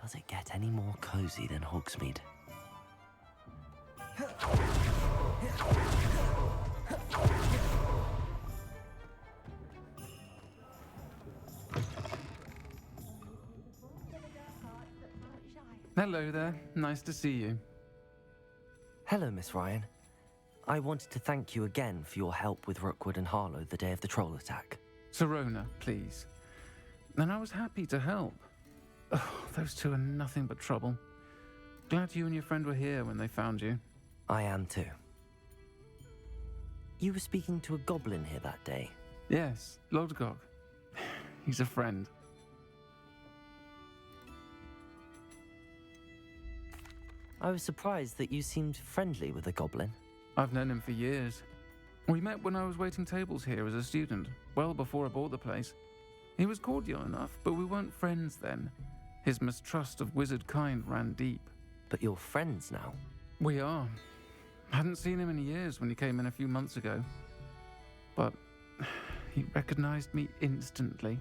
Does it get any more cozy than Hogsmeade? Hello there. Nice to see you. Hello, Miss Ryan. I wanted to thank you again for your help with Rookwood and Harlow the day of the troll attack. Sirona, please. And I was happy to help. Oh, those two are nothing but trouble. Glad you and your friend were here when they found you. I am too. You were speaking to a goblin here that day. Yes, Lodgok. He's a friend. I was surprised that you seemed friendly with the goblin. I've known him for years. We met when I was waiting tables here as a student, well before I bought the place. He was cordial enough, but we weren't friends then. His mistrust of wizard kind ran deep. But you're friends now. We are. Hadn't seen him in years when he came in a few months ago. But he recognized me instantly,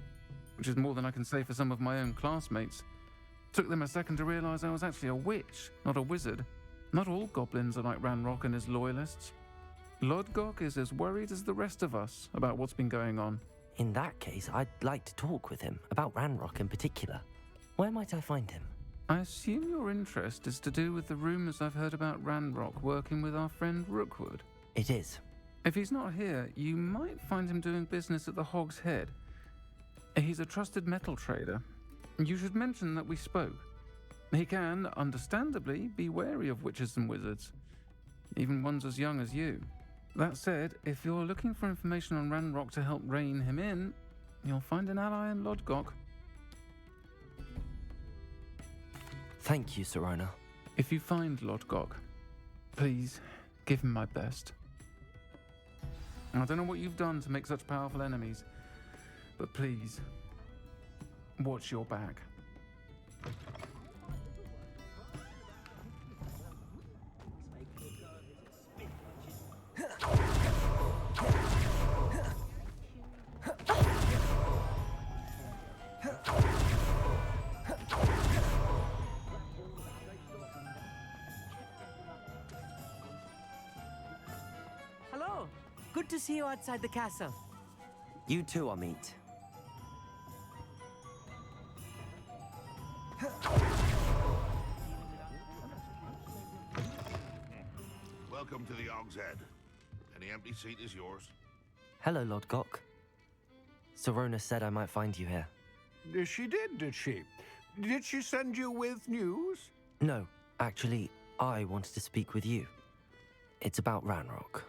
which is more than I can say for some of my own classmates. Took them a second to realize I was actually a witch, not a wizard. Not all goblins are like Ranrock and his loyalists. Lodgok is as worried as the rest of us about what's been going on. In that case, I'd like to talk with him, about Ranrock in particular. Where might I find him? I assume your interest is to do with the rumors I've heard about Ranrock working with our friend Rookwood. It is. If he's not here, you might find him doing business at the Hog's Head. He's a trusted metal trader. You should mention that we spoke. He can, understandably, be wary of witches and wizards, even ones as young as you. That said, if you're looking for information on Ranrock to help rein him in, you'll find an ally in Lodgok. Thank you, Sirona. If you find Lodgok, please give him my best. I don't know what you've done to make such powerful enemies, but please, watch your back. Hello. Good to see you outside the castle. You too, Amit. Welcome to the Hog's Head. Any empty seat is yours. Hello, Lodgok. Sirona said I might find you here. She did she? Did she send you with news? No, actually, I wanted to speak with you. It's about Ranrock.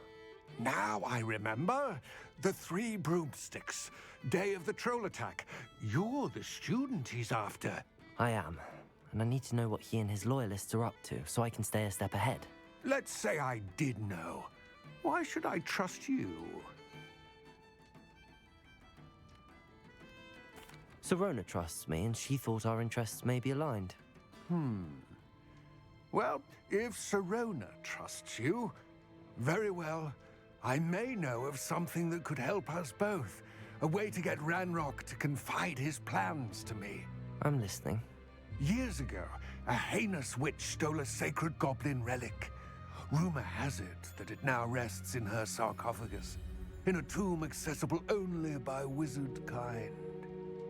Now I remember. The 3 broomsticks. Day of the troll attack. You're the student he's after. I am, and I need to know what he and his loyalists are up to so I can stay a step ahead. Let's say I did know. Why should I trust you? Sirona trusts me, and she thought our interests may be aligned. Well, if Sirona trusts you, very well. I may know of something that could help us both. A way to get Ranrock to confide his plans to me. I'm listening. Years ago, a heinous witch stole a sacred goblin relic. Rumor has it that it now rests in her sarcophagus, in a tomb accessible only by wizard kind.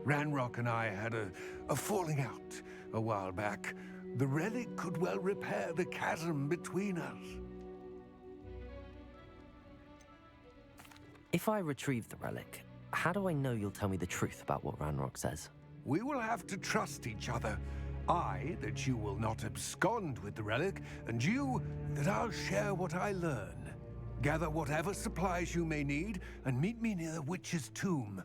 Ranrock and I had a falling out a while back. The relic could well repair the chasm between us. If I retrieve the relic, how do I know you'll tell me the truth about what Ranrock says? We will have to trust each other. I, that you will not abscond with the relic, and you, that I'll share what I learn. Gather whatever supplies you may need, and meet me near the witch's tomb.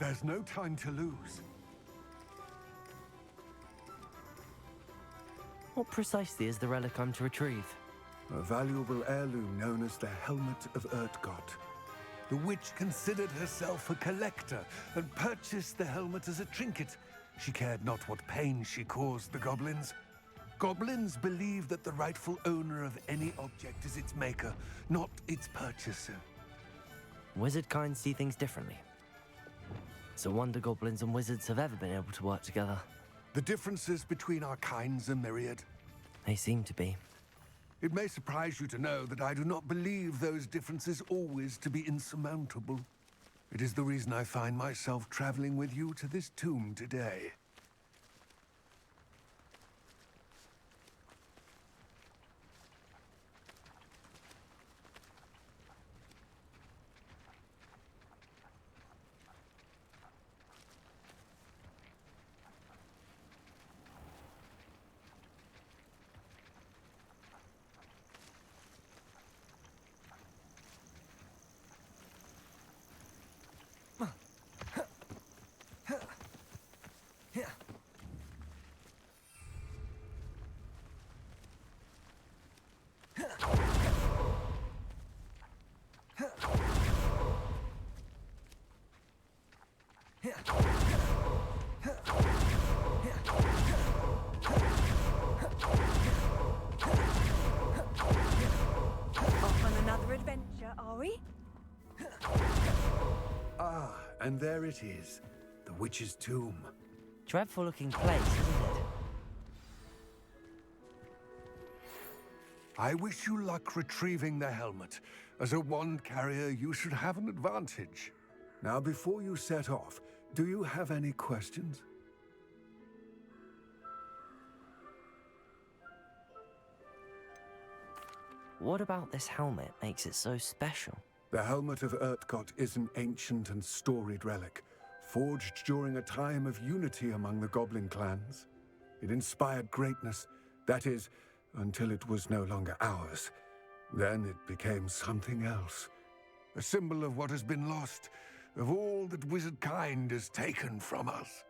There's no time to lose. What precisely is the relic I'm to retrieve? A valuable heirloom known as the Helmet of Urtkot. The witch considered herself a collector and purchased the helmet as a trinket. She cared not what pain she caused the goblins. Goblins believe that the rightful owner of any object is its maker, not its purchaser. Wizard kind see things differently. It's a wonder goblins and wizards have ever been able to work together. The differences between our kinds are myriad. They seem to be. It may surprise you to know that I do not believe those differences always to be insurmountable. It is the reason I find myself traveling with you to this tomb today. Off on another adventure, are we? Ah, and there it is, the witch's tomb. Dreadful looking place, isn't it? I wish you luck retrieving the helmet. As a wand carrier, you should have an advantage. Now, before you set off, do you have any questions? What about this helmet makes it so special? The Helmet of Urtkot is an ancient and storied relic, forged during a time of unity among the goblin clans. It inspired greatness, that is, until it was no longer ours. Then it became something else. A symbol of what has been lost, of all that wizard kind has taken from us.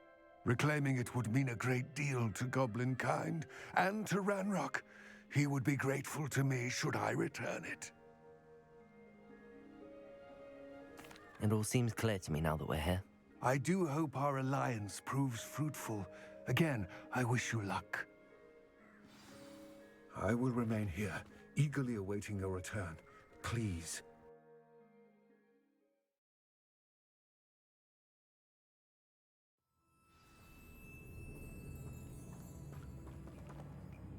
Reclaiming it would mean a great deal to goblin kind, and to Ranrock. He would be grateful to me should I return it. It all seems clear to me now that we're here. I do hope our alliance proves fruitful. Again, I wish you luck. I will remain here, eagerly awaiting your return. Please.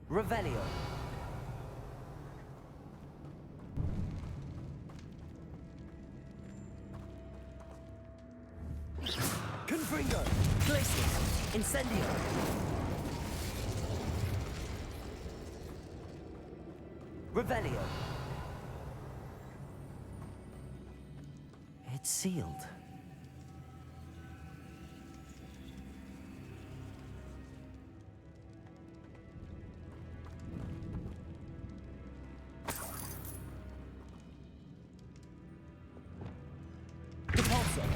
Revelio. Confringo. Glacius. Incendio. Revelio. It's sealed. Repulsor.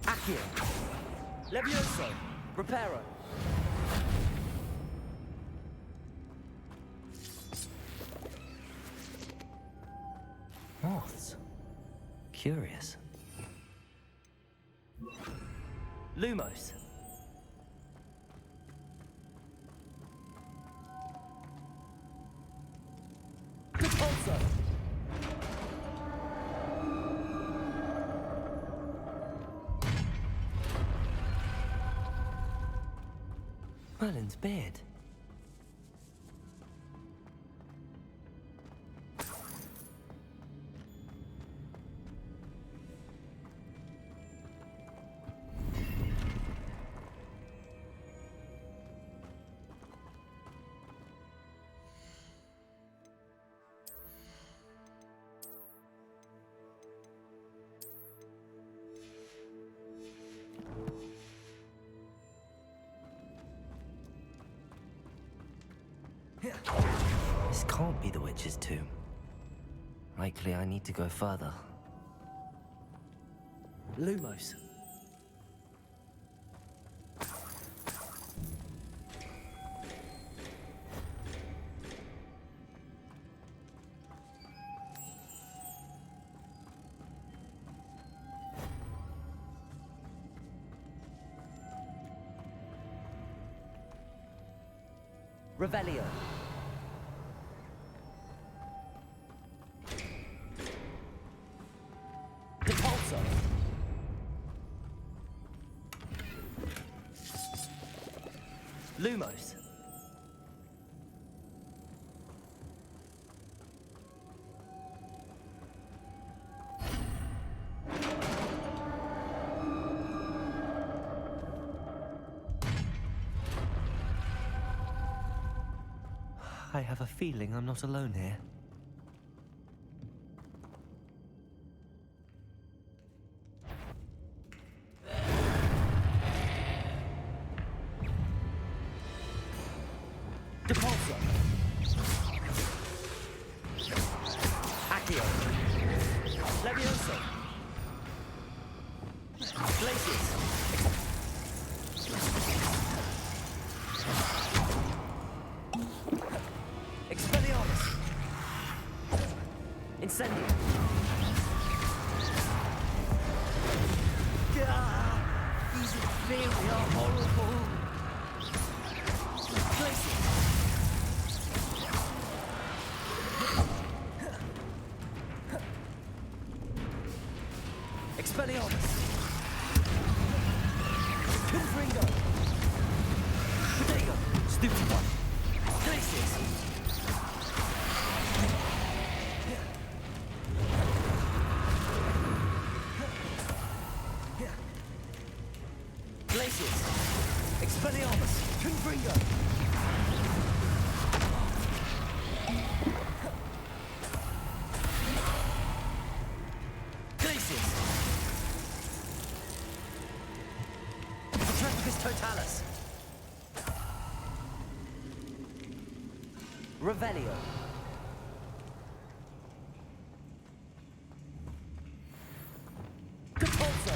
Accio. Levioso. Reparo. Moths. Curious. Lumos. Repulsor. Merlin's beard. This can't be the witch's tomb. Likely I need to go further. Lumos. Revelio. Depulso. Lumos. I have a feeling I'm not alone here. Depulso. Accio. Levioso. Glacius. Expelliarmus. Incendio. These inferior horrible. Glacius. Expelliarmus. Confringo. Protego. Stupid one. Glacius. Glacius. Expelliarmus. Confringo. Glacius. Patroclus Totalis. Revelio. Depulso.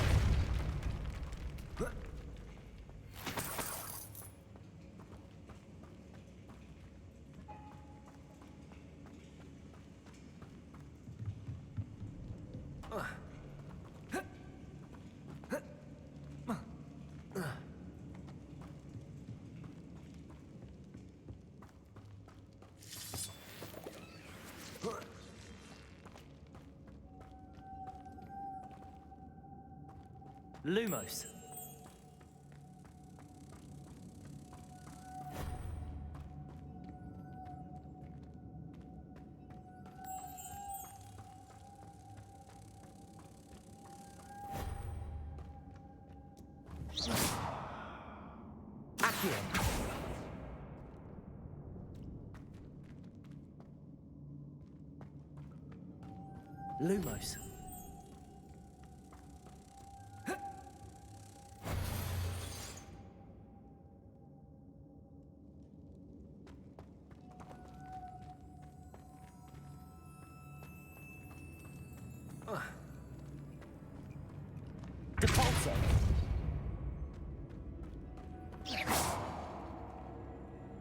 Lumos. Accio. Lumos. Depulso.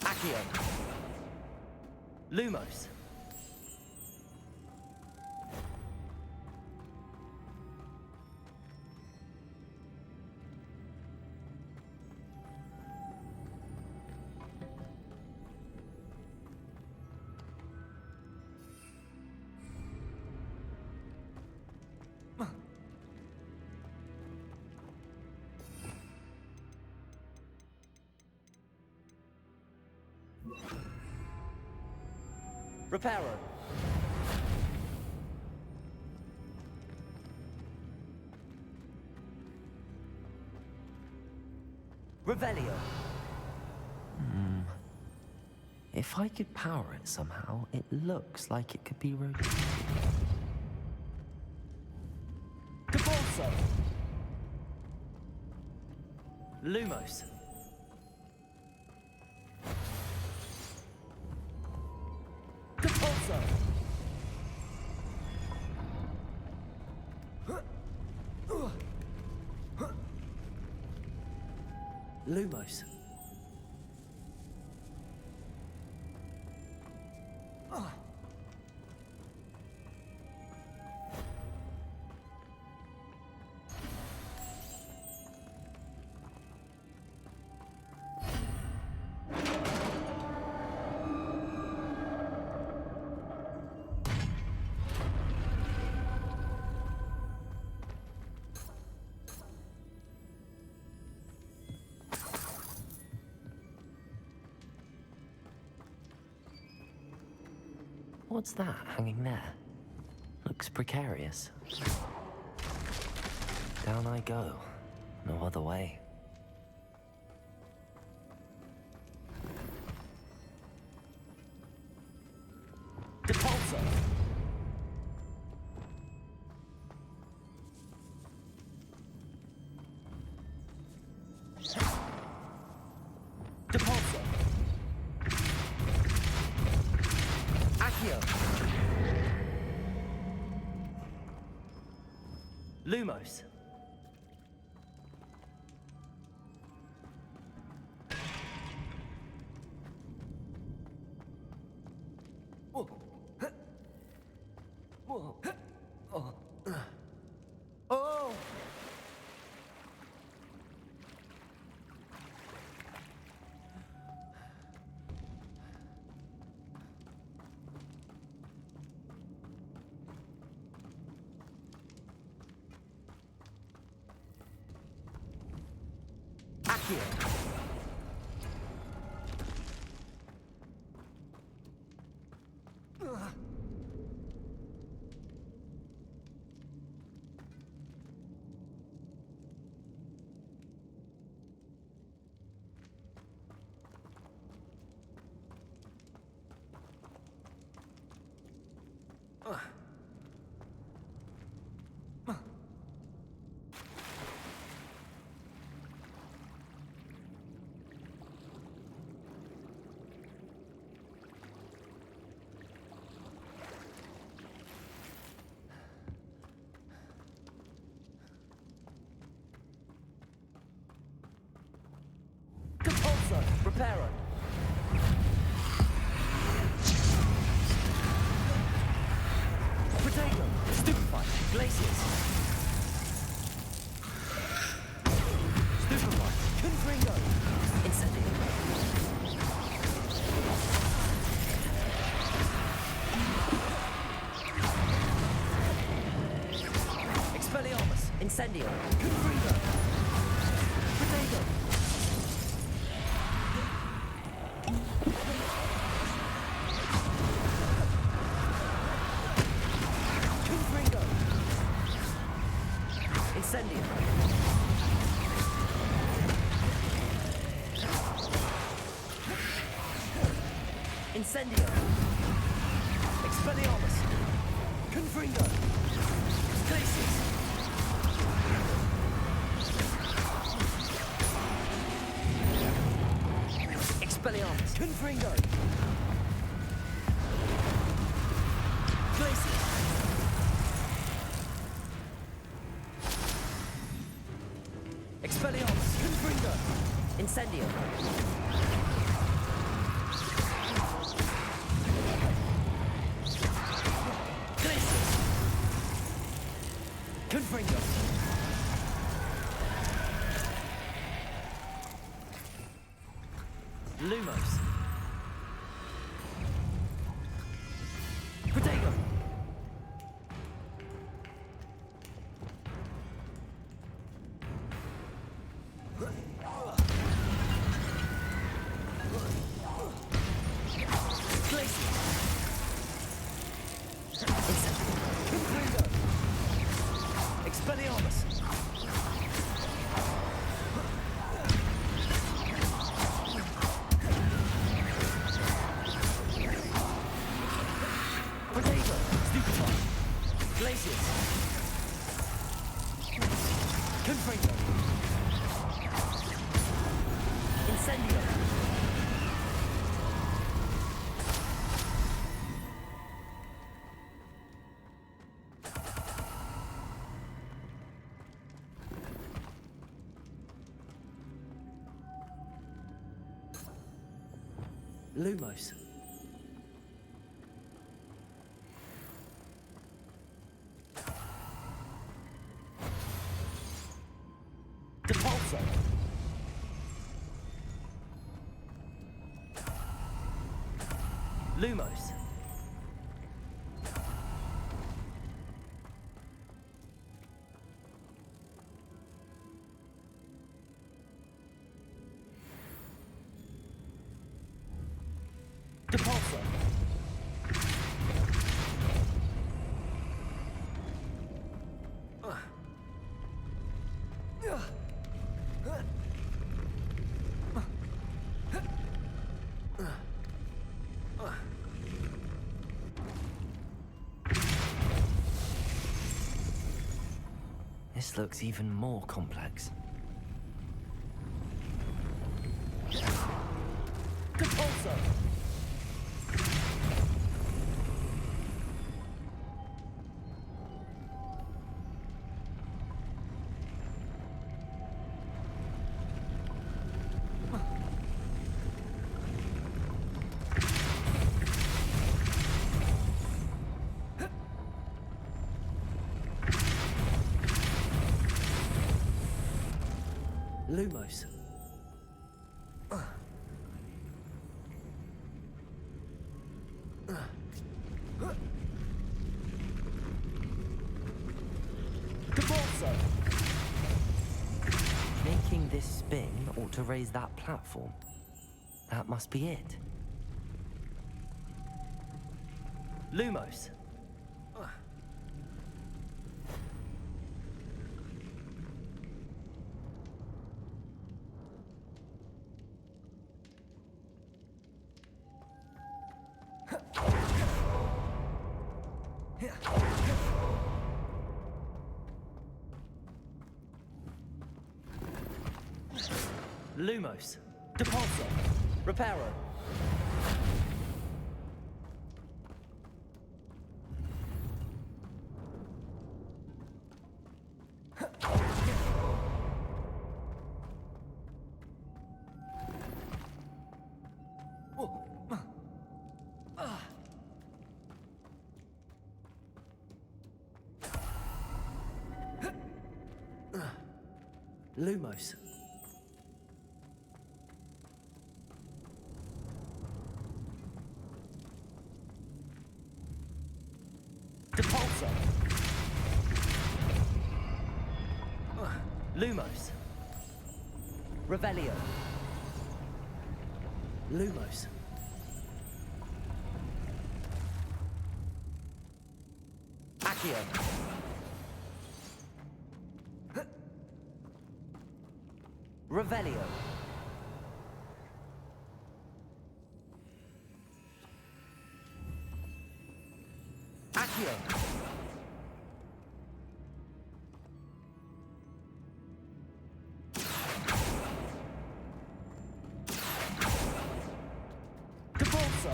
Accio. Lumos. Reparo. Revelio. If I could power it somehow, it looks like it could be rotated. Depulso. Lumos. Depulso. Lumos. What's that hanging there? Looks precarious. Down I go. No other way. Depulso! Depulso! Accio! Lumos! Oh! Accio! Compulso, Reparo. Protego, Stupefy, Glaciers. Stupefy, Confringo, Incendio. Expelliarmus, Incendio, Confringo. Protego. Incendio. Incendio. Expelliarmus. Confringo. Glaciers. Expelliarmus. Confringo. Glaciers. Expelliarmus, Confringo, Incendio. Glaciers. Confringo. Lumos. Protego. Expelliarmus. Protego. Stupefy. Glaciers. Confringo. Incendio. Lumos. Depulso. Lumos. Depulso. This looks even more complex. Depulso! Lumos. Depulso! Making this spin ought to raise that platform. That must be it. Lumos. Lumos. Depulso! Reparo! Lumos. Depulso! Lumos. Revelio! Lumos. Accio! Revelio! Accio! Depulso!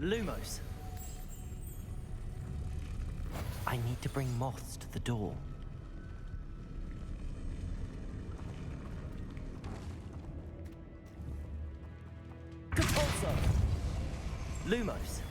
Lumos. I need to bring moths to the door. Depulso! Lumos.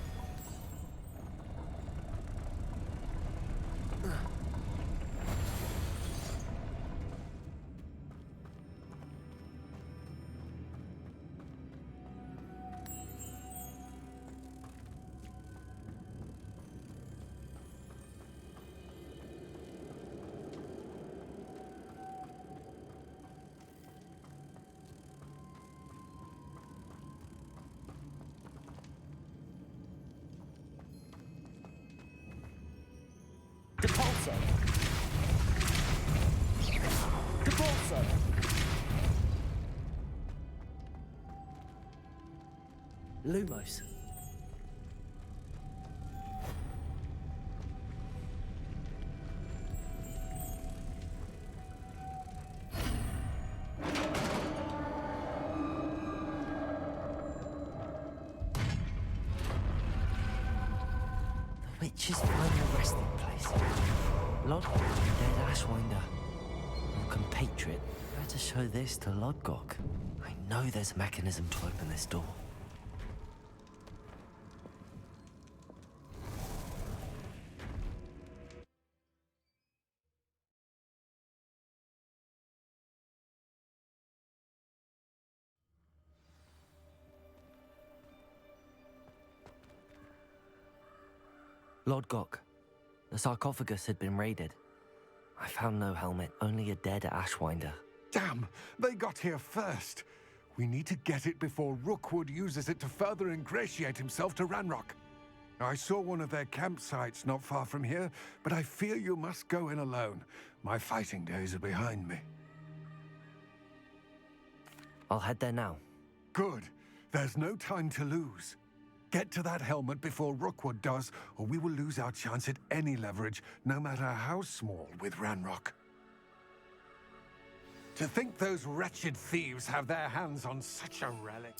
Depulso! Depulso! Lumos. The witch's final resting place. Lodgok, dead Ashwinder. Your compatriot. Better show this to Lodgok. I know there's a mechanism to open this door. Lodgok, the sarcophagus had been raided. I found no helmet, only a dead Ashwinder. Damn! They got here first. We need to get it before Rookwood uses it to further ingratiate himself to Ranrock. I saw one of their campsites not far from here, but I fear you must go in alone. My fighting days are behind me. I'll head there now. Good. There's no time to lose. Get to that helmet before Rookwood does, or we will lose our chance at any leverage, no matter how small, with Ranrock. To think those wretched thieves have their hands on such a relic.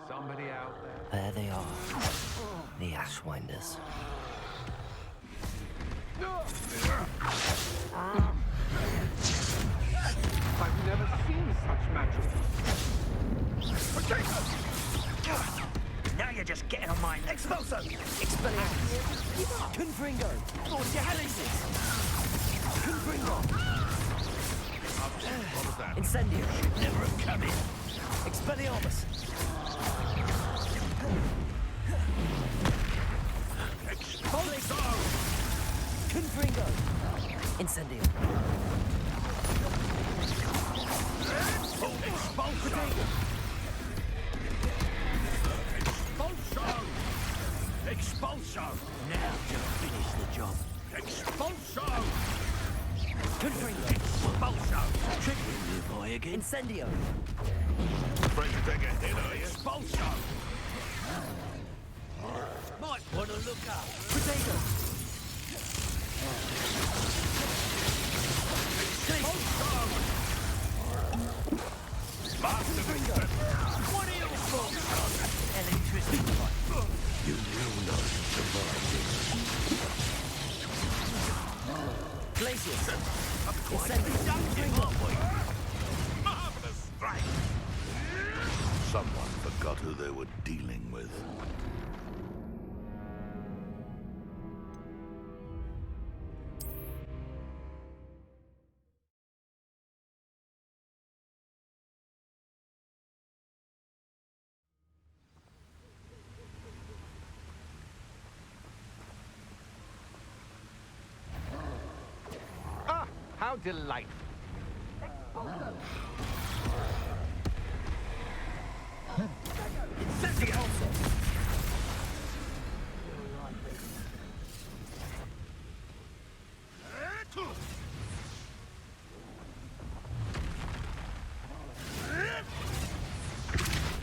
Somebody out there? There they are. The Ashwinders. I've never seen such magic. Now you're just getting on my Expulso! Expelliarmus! Confringo! Force your helices! Confringo! What was that? Incendio! Should never have come in! Expelliarmus! Expulso! Confringo! Incendio! Expulso! Expulso! Expulso! Now just finish the job. Expulso! Confringo! Expulso! Triggering you, boy, again. Incendio! Afraid to take a hit, are you? Expulso! Might want to look up. Potato! What are you for? Electricity. You will not survive Glacius! this. Incendio! Marvelous strike! Someone forgot who they were dealing with. Ah, how delightful.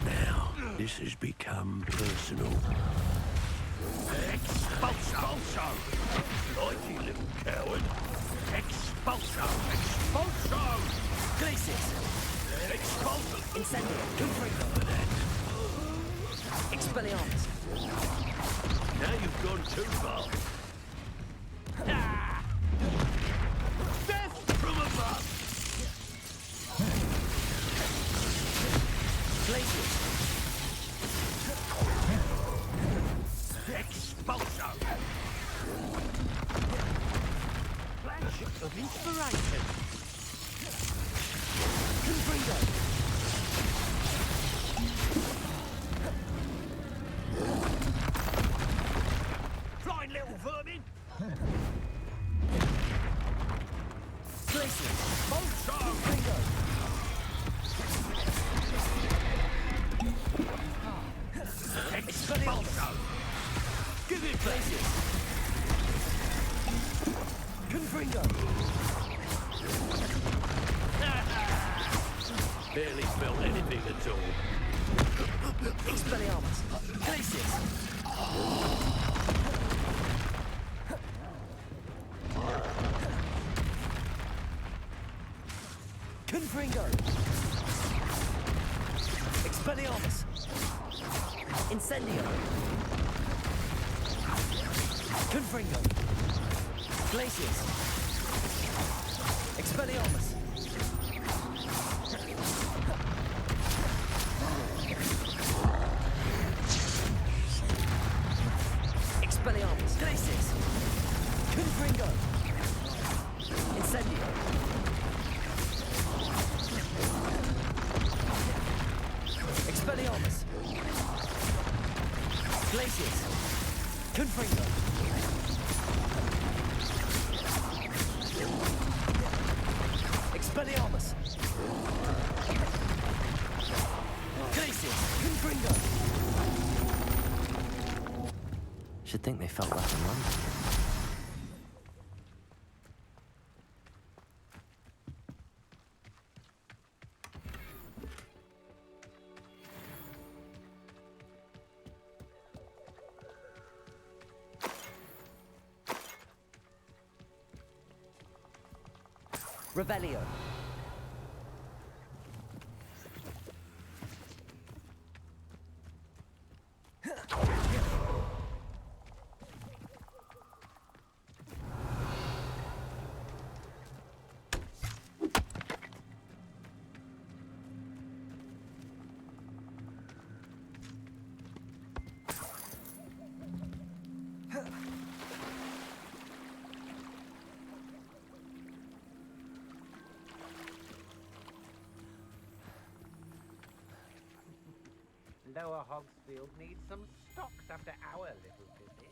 Now, this has become personal. Expulso! Naughty little coward! Expulso! Expulso! Glacius! Expulso! Incendio! Confringo! Expelliarmus! Now you've gone too far. Death from above! Glacius! Expulso! Flagship of inspiration! Confringo! Flying little vermin! Glacius! Expulso! Confringo! Expulso! Give it Glacius! Confringo! Barely felt anything at all. Expelliarmus! Glacius! Confringo! Expelliarmus! Incendio! Confringo! Glacius! Expelliarmus! Expelliarmus! Glacius! Confringo! Incendio! Expelliarmus! Glacius! Confringo! Expelliarmus! Glacius! Confringo! Should think they felt that in London. Revelio. Lower Hogsfield needs some stocks after our little visit.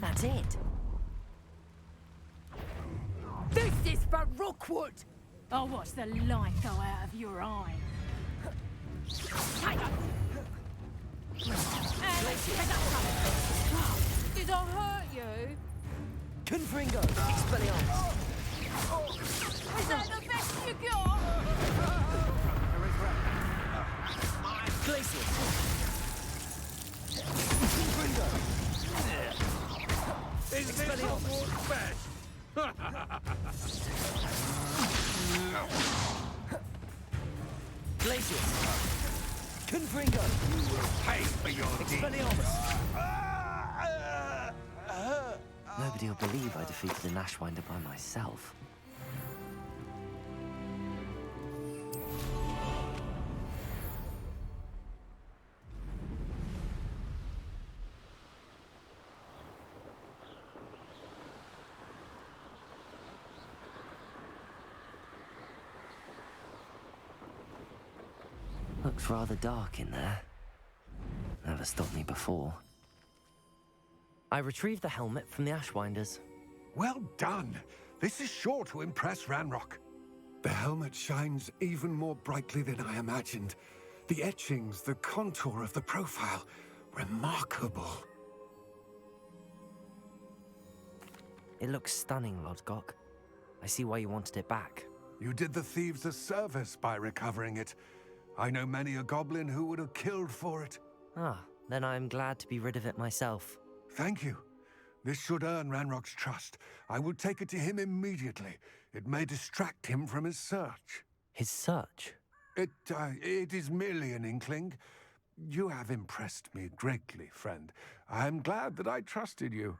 That's it. This is for Rookwood! I'll watch the light go out of your eye. Did I hurt you? Confringo. Expelliarmus. Is that the best you got? Glacius. Confringo. Expelliarmus. Glacius. Confringo. Pay for your deeds. Expelliarmus. Nobody will believe I defeated an Ashwinder by myself. Looks rather dark in there. Never stopped me before. I retrieved the helmet from the Ashwinders. Well done. This is sure to impress Ranrock. The helmet shines even more brightly than I imagined. The etchings, the contour of the profile, remarkable. It looks stunning, Lodgok. I see why you wanted it back. You did the thieves a service by recovering it. I know many a goblin who would have killed for it. Ah, then I am glad to be rid of it myself. Thank you. This should earn Ranrock's trust. I will take it to him immediately. It may distract him from his search. His search? It is merely an inkling. You have impressed me greatly, friend. I am glad that I trusted you.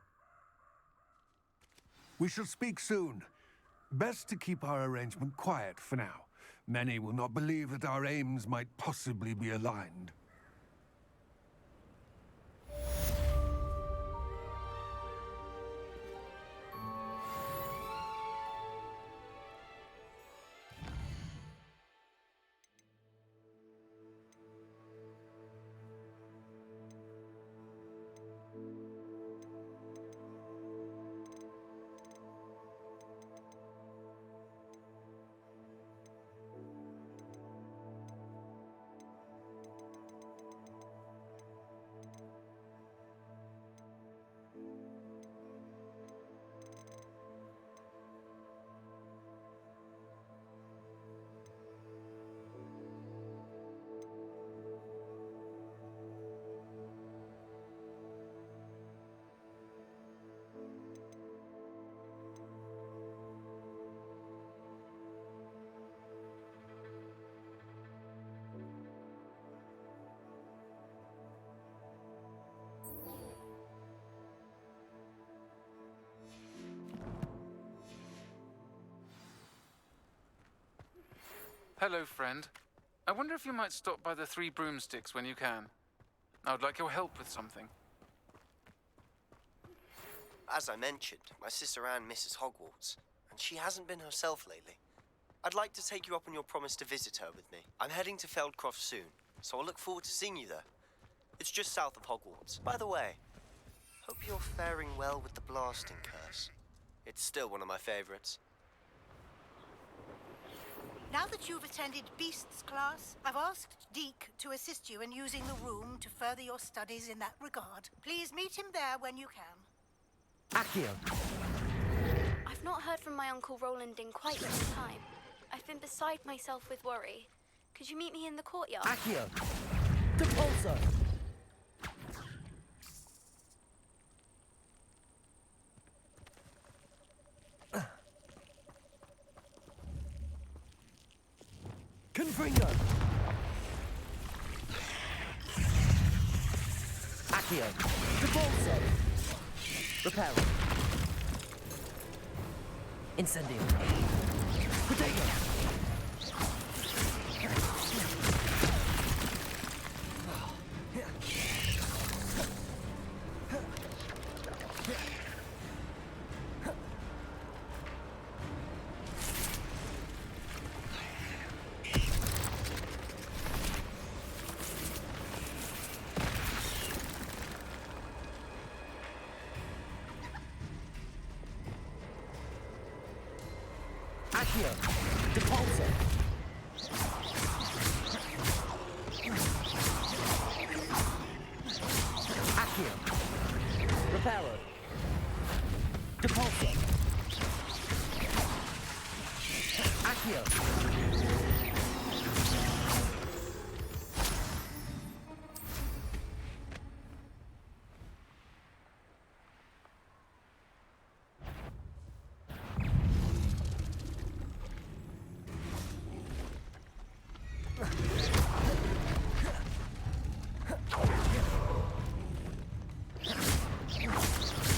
We shall speak soon. Best to keep our arrangement quiet for now. Many will not believe that our aims might possibly be aligned. Hello, friend. I wonder if you might stop by the Three Broomsticks when you can. I would like your help with something. As I mentioned, my sister Anne misses Hogwarts, and she hasn't been herself lately. I'd like to take you up on your promise to visit her with me. I'm heading to Feldcroft soon, so I'll look forward to seeing you there. It's just south of Hogwarts. By the way, hope you're faring well with the blasting curse. It's still one of my favorites. Now that you've attended Beasts class, I've asked Deke to assist you in using the room to further your studies in that regard. Please meet him there when you can. Accio! I've not heard from my Uncle Roland in quite some time. I've been beside myself with worry. Could you meet me in the courtyard? Accio! Depulso! Confringo! Accio! Depulso! Reparo! Incendio! Potato! Accio! Depulso! Accio! Reparo! Depulso! Accio!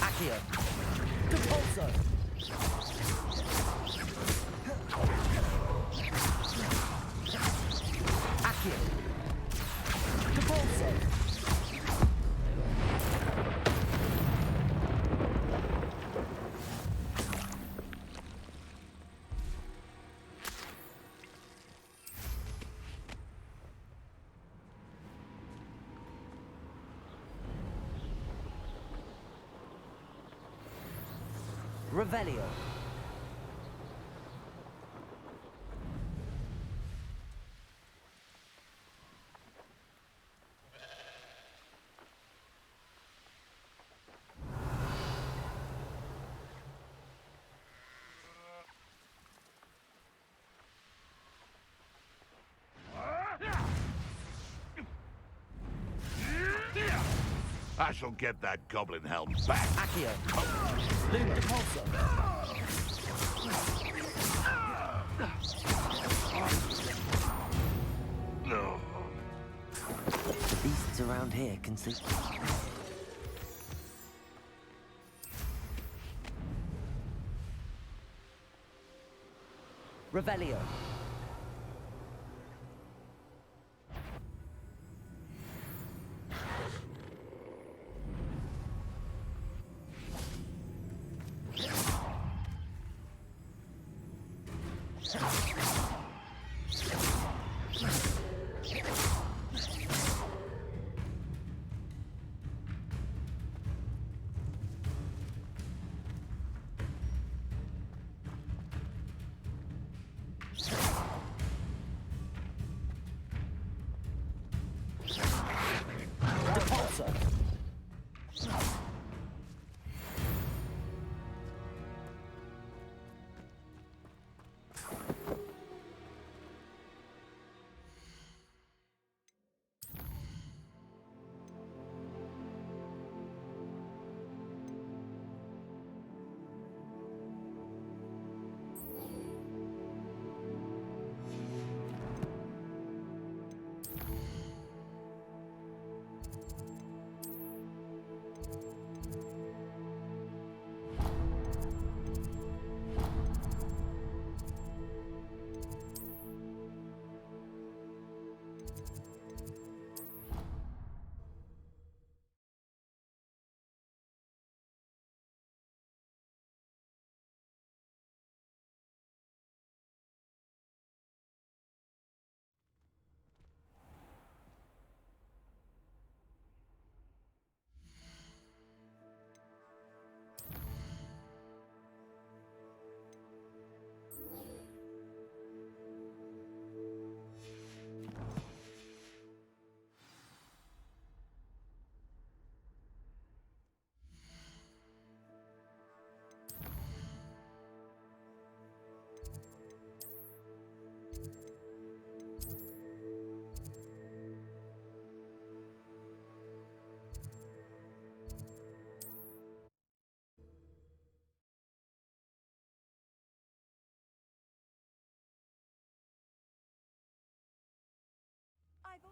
Accio! Depulso! Accio! Depulso! Revelio. I shall get that goblin helm back. Accio! Luma! Depulso! No. The beasts around here can see. Revelio. Depulso.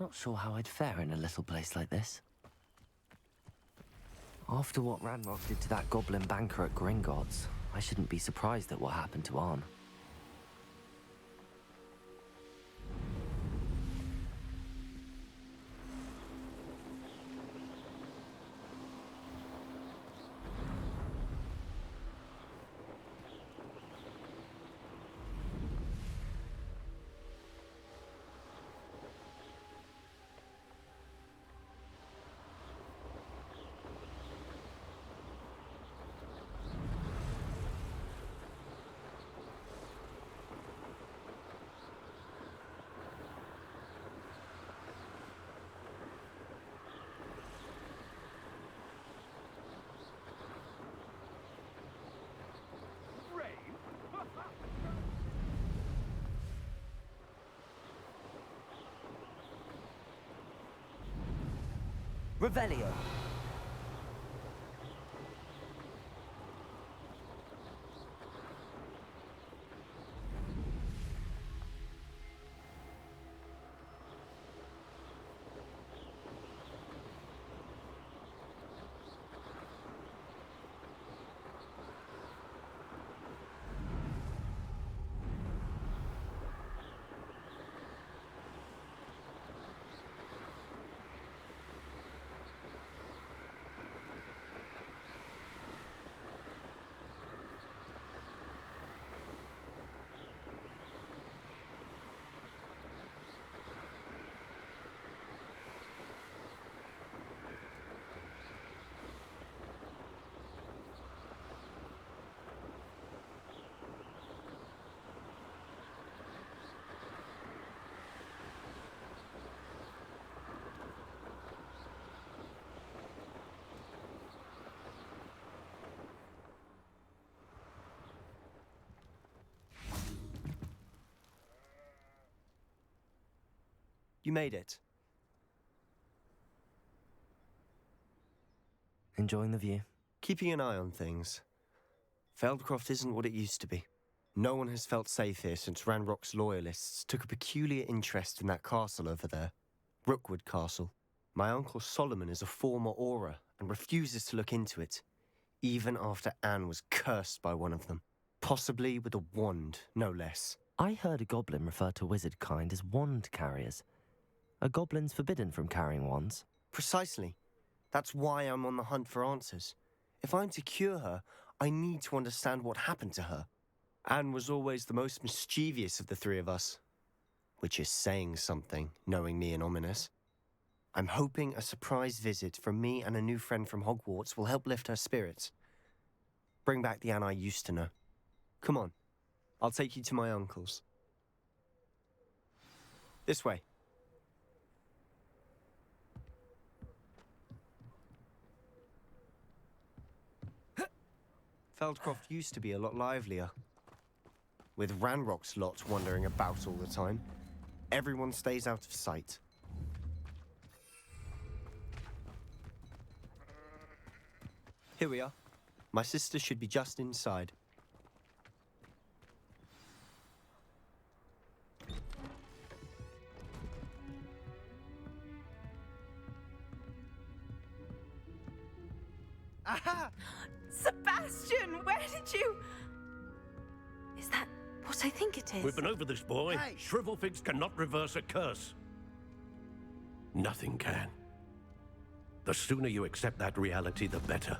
Not sure how I'd fare in a little place like this. After what Ranrock did to that goblin banker at Gringotts, I shouldn't be surprised at what happened to Arn. Revelio. You made it. Enjoying the view? Keeping an eye on things. Feldcroft isn't what it used to be. No one has felt safe here since Ranrock's loyalists took a peculiar interest in that castle over there. Rookwood Castle. My uncle Solomon is a former Auror and refuses to look into it, even after Anne was cursed by one of them. Possibly with a wand, no less. I heard a goblin refer to wizard kind as wand carriers. Are goblins forbidden from carrying wands? Precisely. That's why I'm on the hunt for answers. If I'm to cure her, I need to understand what happened to her. Anne was always the most mischievous of the three of us. Which is saying something, knowing me and Ominous. I'm hoping a surprise visit from me and a new friend from Hogwarts will help lift her spirits. Bring back the Anne I used to know. Come on, I'll take you to my uncle's. This way. Feldcroft used to be a lot livelier. With Ranrock's lot wandering about all the time, everyone stays out of sight. Here we are. My sister should be just inside. Aha! Sebastian, where did you... Is that what I think it is? We've been over this, boy. Hey. Shrivelfigs cannot reverse a curse. Nothing can. The sooner you accept that reality, the better.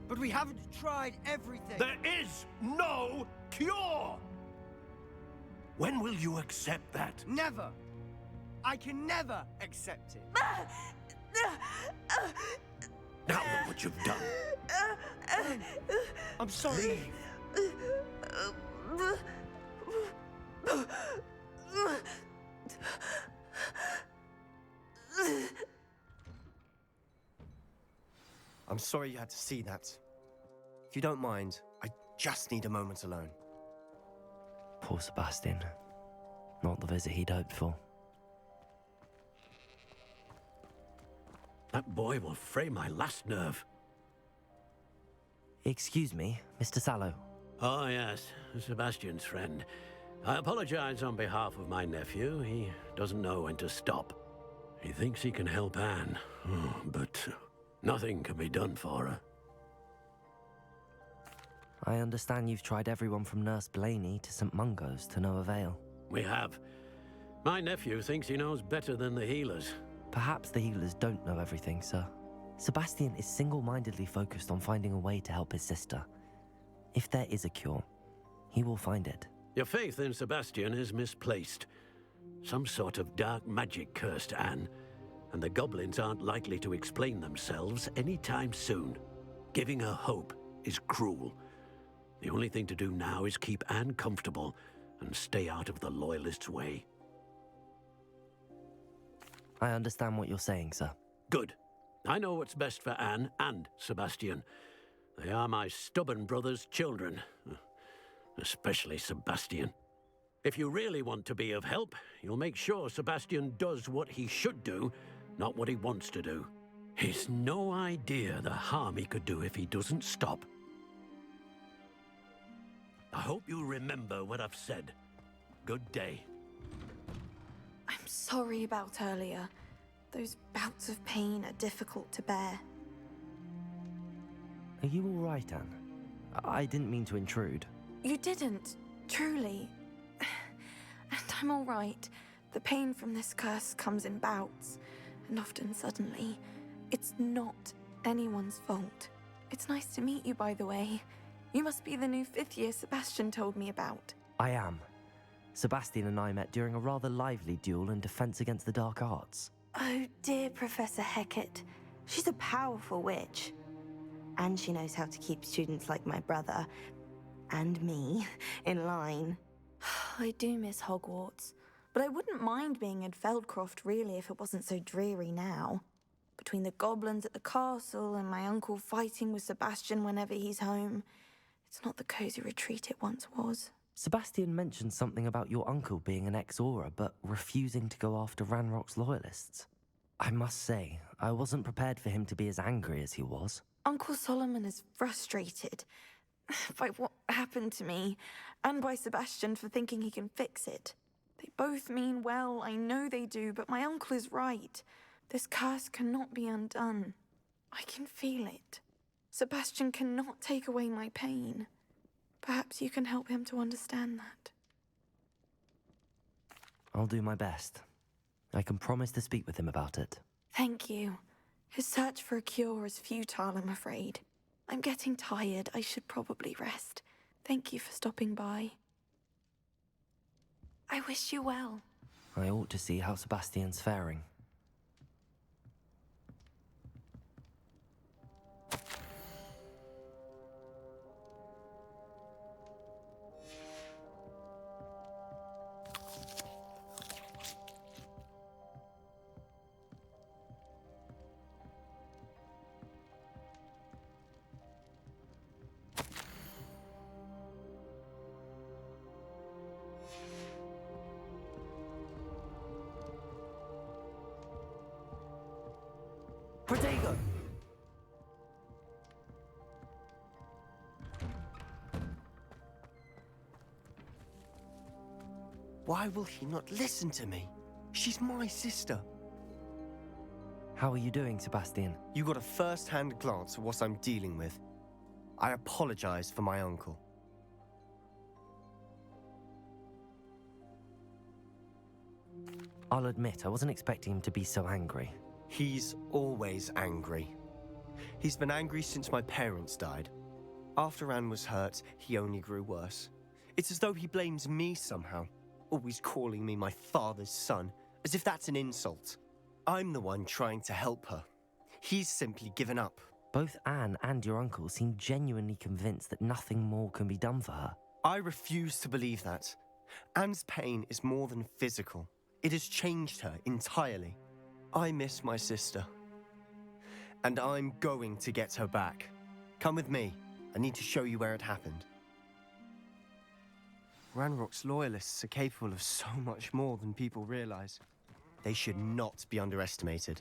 But we haven't tried everything. There is no cure! When will you accept that? Never. I can never accept it. Now look what you've done. I'm sorry. I'm sorry you had to see that. If you don't mind, I just need a moment alone. Poor Sebastian. Not the visit he'd hoped for. That boy will fray my last nerve. Excuse me, Mr. Sallow. Oh, yes, Sebastian's friend. I apologize on behalf of my nephew. He doesn't know when to stop. He thinks he can help Anne, but nothing can be done for her. I understand you've tried everyone from Nurse Blaney to St. Mungo's to no avail. We have. My nephew thinks he knows better than the healers. Perhaps the healers don't know everything, sir. Sebastian is single-mindedly focused on finding a way to help his sister. If there is a cure, he will find it. Your faith in Sebastian is misplaced. Some sort of dark magic cursed Anne, and the goblins aren't likely to explain themselves anytime soon. Giving her hope is cruel. The only thing to do now is keep Anne comfortable and stay out of the Loyalists' way. I understand what you're saying, sir. Good. I know what's best for Anne and Sebastian. They are my stubborn brother's children. Especially Sebastian. If you really want to be of help, you'll make sure Sebastian does what he should do, not what he wants to do. He's no idea the harm he could do if he doesn't stop. I hope you'll remember what I've said. Good day. I'm sorry about earlier. Those bouts of pain are difficult to bear. Are you all right, Anne? I didn't mean to intrude. You didn't, truly. And I'm all right. The pain from this curse comes in bouts, and often suddenly. It's not anyone's fault. It's nice to meet you, by the way. You must be the new 5th year Sebastian told me about. I am. Sebastian and I met during a rather lively duel in defense against the dark arts. Oh, dear Professor Hecat. She's a powerful witch. And she knows how to keep students like my brother, and me, in line. I do miss Hogwarts, but I wouldn't mind being in Feldcroft, really, if it wasn't so dreary now. Between the goblins at the castle and my uncle fighting with Sebastian whenever he's home, it's not the cozy retreat it once was. Sebastian mentioned something about your uncle being an ex-Auror, but refusing to go after Ranrock's loyalists. I must say, I wasn't prepared for him to be as angry as he was. Uncle Solomon is frustrated by what happened to me, and by Sebastian for thinking he can fix it. They both mean well, I know they do, but my uncle is right. This curse cannot be undone. I can feel it. Sebastian cannot take away my pain. Perhaps you can help him to understand that. I'll do my best. I can promise to speak with him about it. Thank you. His search for a cure is futile, I'm afraid. I'm getting tired. I should probably rest. Thank you for stopping by. I wish you well. I ought to see how Sebastian's faring. Protego! Why will he not listen to me? She's my sister. How are you doing, Sebastian? You got a first-hand glance at what I'm dealing with. I apologize for my uncle. I'll admit, I wasn't expecting him to be so angry. He's always angry. He's been angry since my parents died. After Anne was hurt, he only grew worse. It's as though he blames me somehow, always calling me my father's son, as if that's an insult. I'm the one trying to help her. He's simply given up. Both Anne and your uncle seem genuinely convinced that nothing more can be done for her. I refuse to believe that. Anne's pain is more than physical. It has changed her entirely. I miss my sister. And I'm going to get her back. Come with me. I need to show you where it happened. Ranrock's loyalists are capable of so much more than people realize. They should not be underestimated.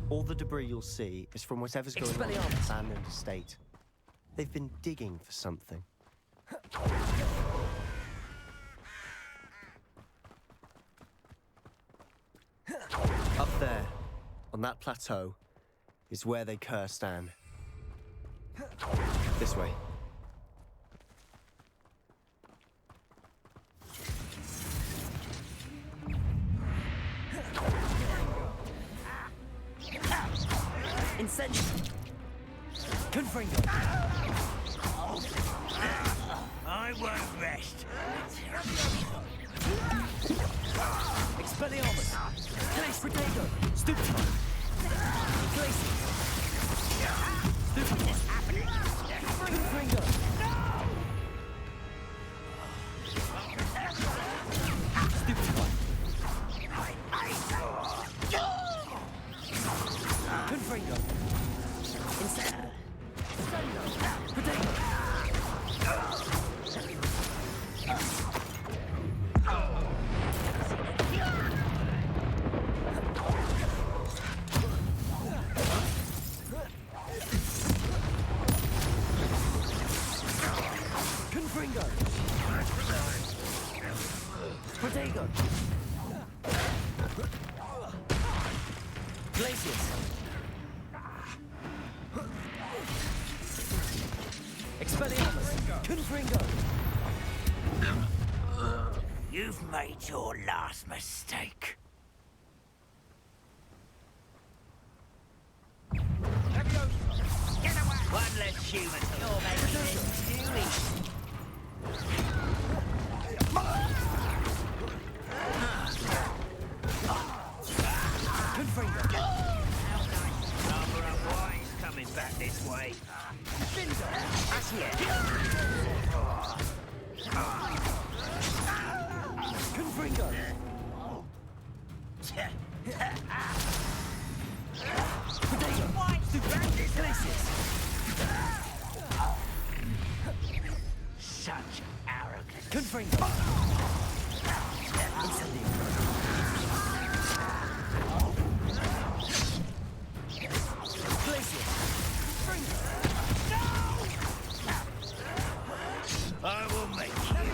All the debris you'll see is from whatever's going on in the abandoned estate. They've been digging for something. Up there, on that plateau, is where they cursed Anne. This way. Incendio! Confringo! I won't rest. Expelliarmus! Glace Protego! Stupid! Glace! Stupid! What's happening? Confringo! Stupid one! Confringo! Incendio! Protego! Confringo! Protego! Glacius! Expelliarmus! Confringo! You've made your last mistake. One less human. You're making it too easy. Confringo! Number of boys coming back this way. Confringo! Protego! Glacius! Such arrogance. Confringo! Incendio! Glacius! I will make you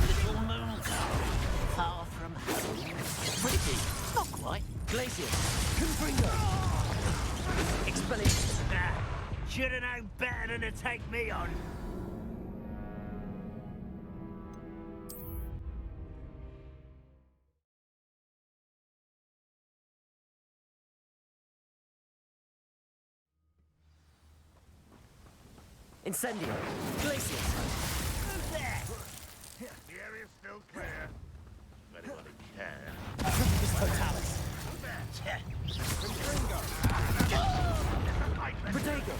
little moon girl, far from home. Pretty! Not quite! Glacius! Confringo! Expelliarmus! Should have known better than to take me on. Incendio! Glacius! The area's still clear. If anybody can. Confringus Totalis! Protego!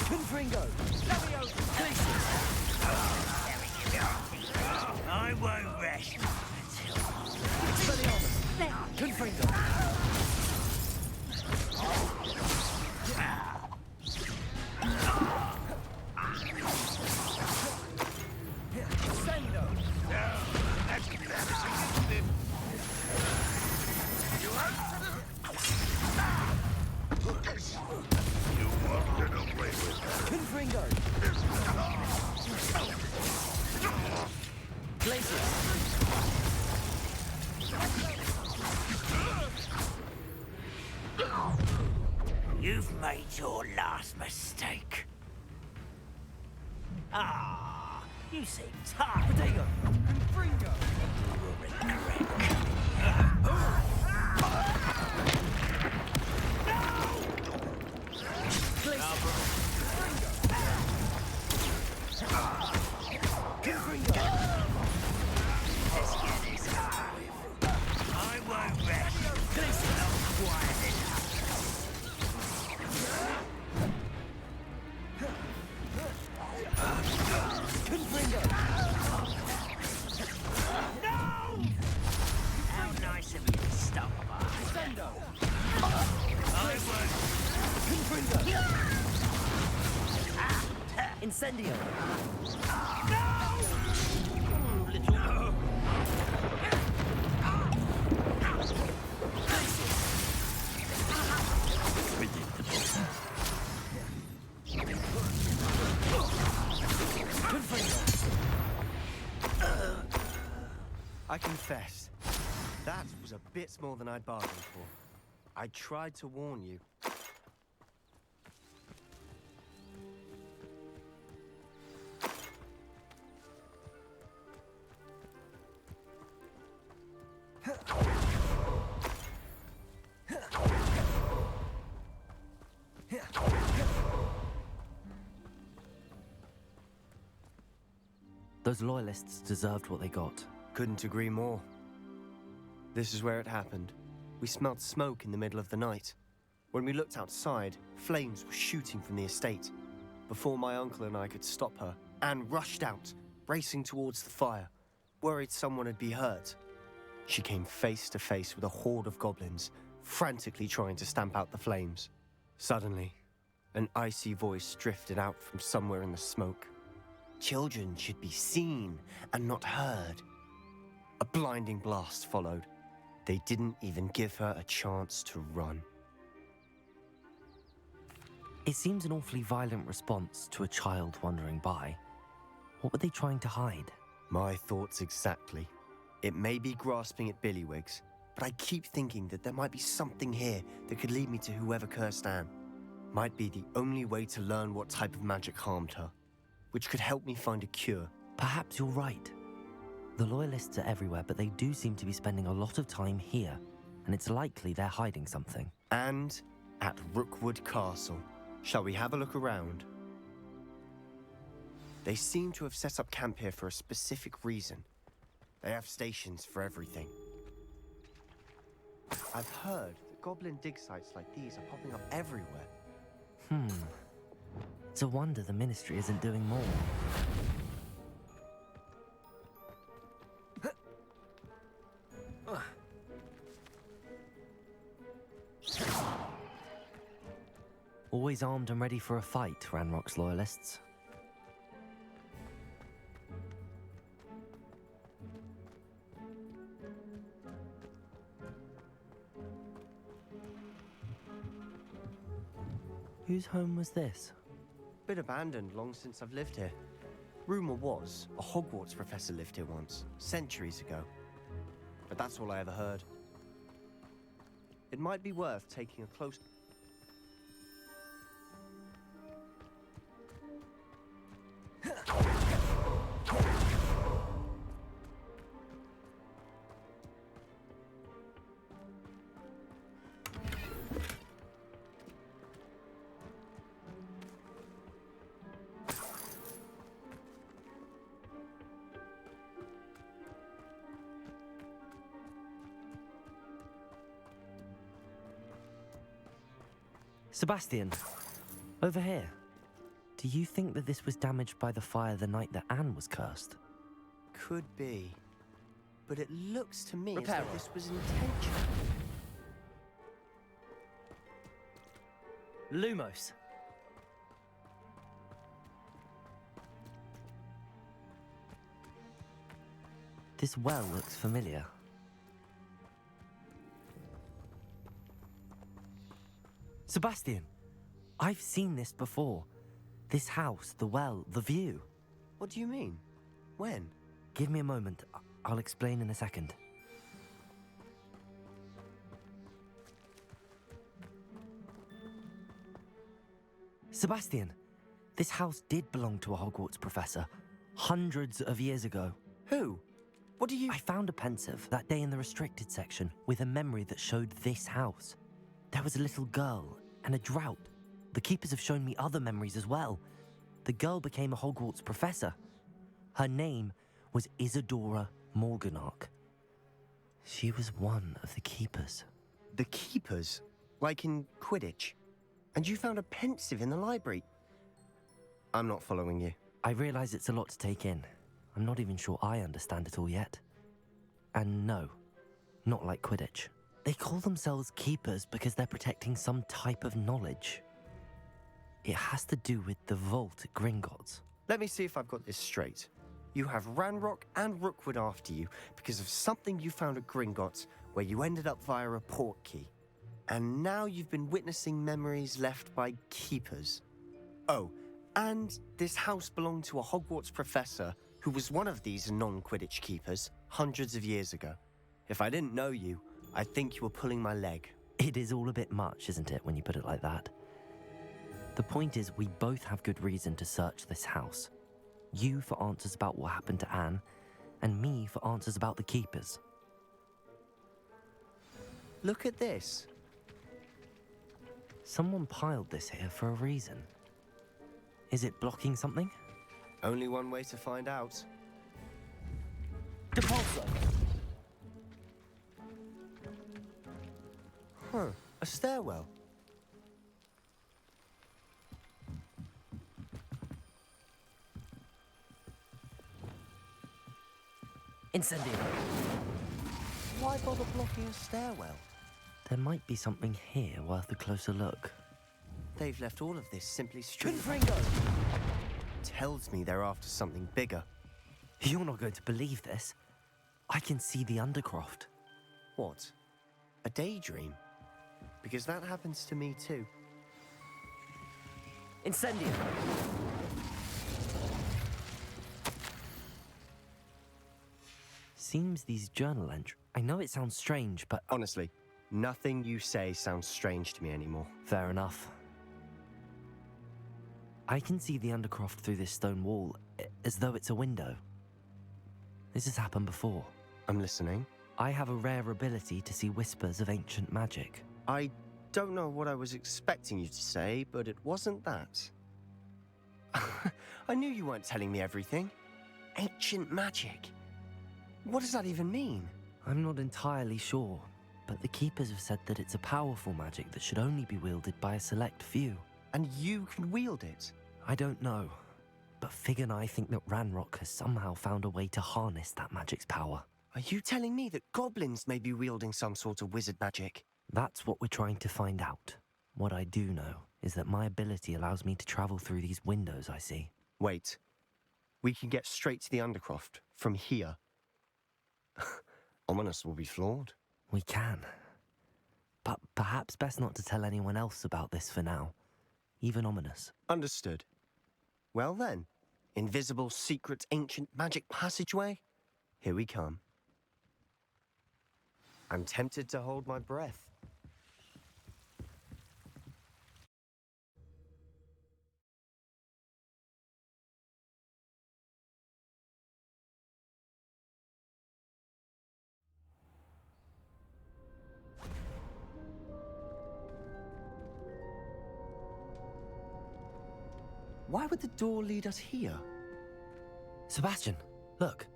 Confringo! Glacius! I won't rest. Expelliarmus! Confringo! Sendo! That's embarrassing, isn't it? You won't get away with that. Confringo! Glacius! You've made your last mistake. Ah, you seem tired. Protego! Confringo! You will regret. Confringo! Let's get this over with. I won't rest. Glacius! Not quiet enough. Confringo! No! How nice of you to stop by. Sendo! I won't. Confringo! Incendio! Predictable. I confess, that was a bit more than I'd bargained for. I tried to warn you. Those loyalists deserved what they got. Couldn't agree more. This is where it happened. We smelled smoke in the middle of the night. When we looked outside, flames were shooting from the estate. Before my uncle and I could stop her, Anne rushed out, racing towards the fire, worried someone would be hurt. She came face to face with a horde of goblins, frantically trying to stamp out the flames. Suddenly, an icy voice drifted out from somewhere in the smoke. Children should be seen and not heard. A blinding blast followed. They didn't even give her a chance to run. It seems an awfully violent response to a child wandering by. What were they trying to hide? My thoughts exactly. It may be grasping at Billywigs, but I keep thinking that there might be something here that could lead me to whoever cursed Anne. Might be the only way to learn what type of magic harmed her, which could help me find a cure. Perhaps you're right. The Loyalists are everywhere, but they do seem to be spending a lot of time here, and it's likely they're hiding something. And at Rookwood Castle. Shall we have a look around? They seem to have set up camp here for a specific reason. They have stations for everything. I've heard that goblin dig sites like these are popping up everywhere. It's a wonder the Ministry isn't doing more. Always armed and ready for a fight, Ranrock's Loyalists. Whose home was this? Been abandoned long since I've lived here. Rumor was a Hogwarts professor lived here once, centuries ago. But that's all I ever heard. It might be worth taking a close... Sebastian, over here. Do you think that this was damaged by the fire the night that Anne was cursed? Could be. But it looks to me as Repair though this was intentional. Lumos. This well looks familiar. Sebastian, I've seen this before. This house, the well, the view. What do you mean? When? Give me a moment. I'll explain in a second. Sebastian, this house did belong to a Hogwarts professor hundreds of years ago. Who? What do you... I found a pensive that day in the restricted section with a memory that showed this house. There was a little girl and a drought. The keepers have shown me other memories as well. The girl became a Hogwarts professor. Her name was Isadora Morganach. She was one of the keepers. The keepers? Like in Quidditch? And you found a pensive in the library? I'm not following you. I realize it's a lot to take in. I'm not even sure I understand it all yet. And no, not like Quidditch. They call themselves keepers because they're protecting some type of knowledge. It has to do with the vault at Gringotts. Let me see if I've got this straight. You have Ranrock and Rookwood after you because of something you found at Gringotts where you ended up via a port key. And now you've been witnessing memories left by keepers. Oh, and this house belonged to a Hogwarts professor who was one of these non-Quidditch keepers hundreds of years ago. If I didn't know you, I'd think you were pulling my leg. It is all a bit much, isn't it, when you put it like that? The point is, we both have good reason to search this house. You for answers about what happened to Anne, and me for answers about the keepers. Look at this. Someone piled this here for a reason. Is it blocking something? Only one way to find out. Depulso! Huh, a stairwell. Incendio! Why bother blocking a stairwell? There might be something here worth a closer look. They've left all of this simply strewn. Confringo! Tells me they're after something bigger. You're not going to believe this. I can see the Undercroft. What? A daydream? Because that happens to me too. Incendio! Seems these journal entries... I know it sounds strange, but... Honestly, nothing you say sounds strange to me anymore. Fair enough. I can see the Undercroft through this stone wall, as though it's a window. This has happened before. I'm listening. I have a rare ability to see whispers of ancient magic. I don't know what I was expecting you to say, but it wasn't that. I knew you weren't telling me everything. Ancient magic. What does that even mean? I'm not entirely sure, but the Keepers have said that it's a powerful magic that should only be wielded by a select few. And you can wield it? I don't know, but Fig and I think that Ranrock has somehow found a way to harness that magic's power. Are you telling me that goblins may be wielding some sort of wizard magic? That's what we're trying to find out. What I do know is that my ability allows me to travel through these windows I see. Wait. We can get straight to the Undercroft from here. Ominous will be floored. We can. But perhaps best not to tell anyone else about this for now. Even Ominous. Understood. Well then, invisible, secret, ancient magic passageway? Here we come. I'm tempted to hold my breath. Why would the door lead us here? Sebastian, look.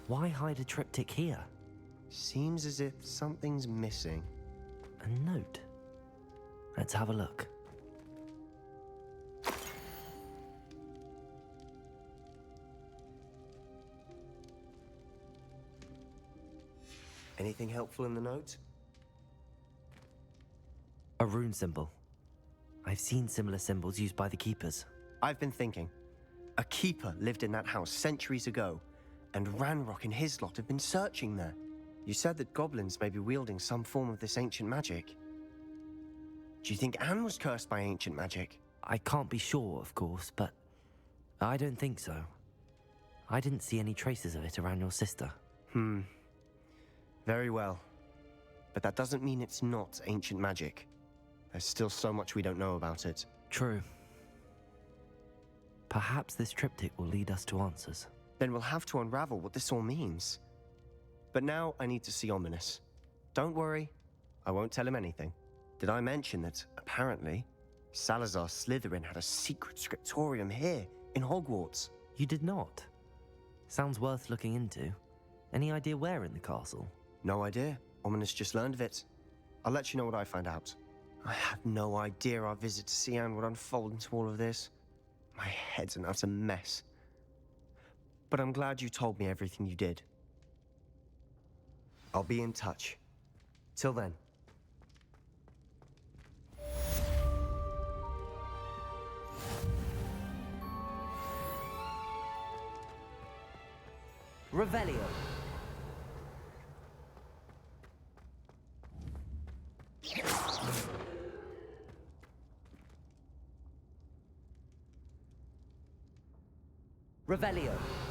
Why hide a triptych here? Seems as if something's missing. A note. Let's have a look. Anything helpful in the note? A rune symbol. I've seen similar symbols used by the Keepers. I've been thinking. A keeper lived in that house centuries ago, and Ranrock and his lot have been searching there. You said that goblins may be wielding some form of this ancient magic. Do you think Anne was cursed by ancient magic? I can't be sure, of course, but I don't think so. I didn't see any traces of it around your sister. Very well. But that doesn't mean it's not ancient magic. There's still so much we don't know about it. True. Perhaps this triptych will lead us to answers. Then we'll have to unravel what this all means. But now I need to see Ominous. Don't worry, I won't tell him anything. Did I mention that, apparently, Salazar Slytherin had a secret scriptorium here in Hogwarts? You did not? Sounds worth looking into. Any idea where in the castle? No idea. Ominous just learned of it. I'll let you know what I find out. I had no idea our visit to see Anne would unfold into all of this. My head's an utter mess. But I'm glad you told me everything you did. I'll be in touch. Till then. Revelio. Revelio.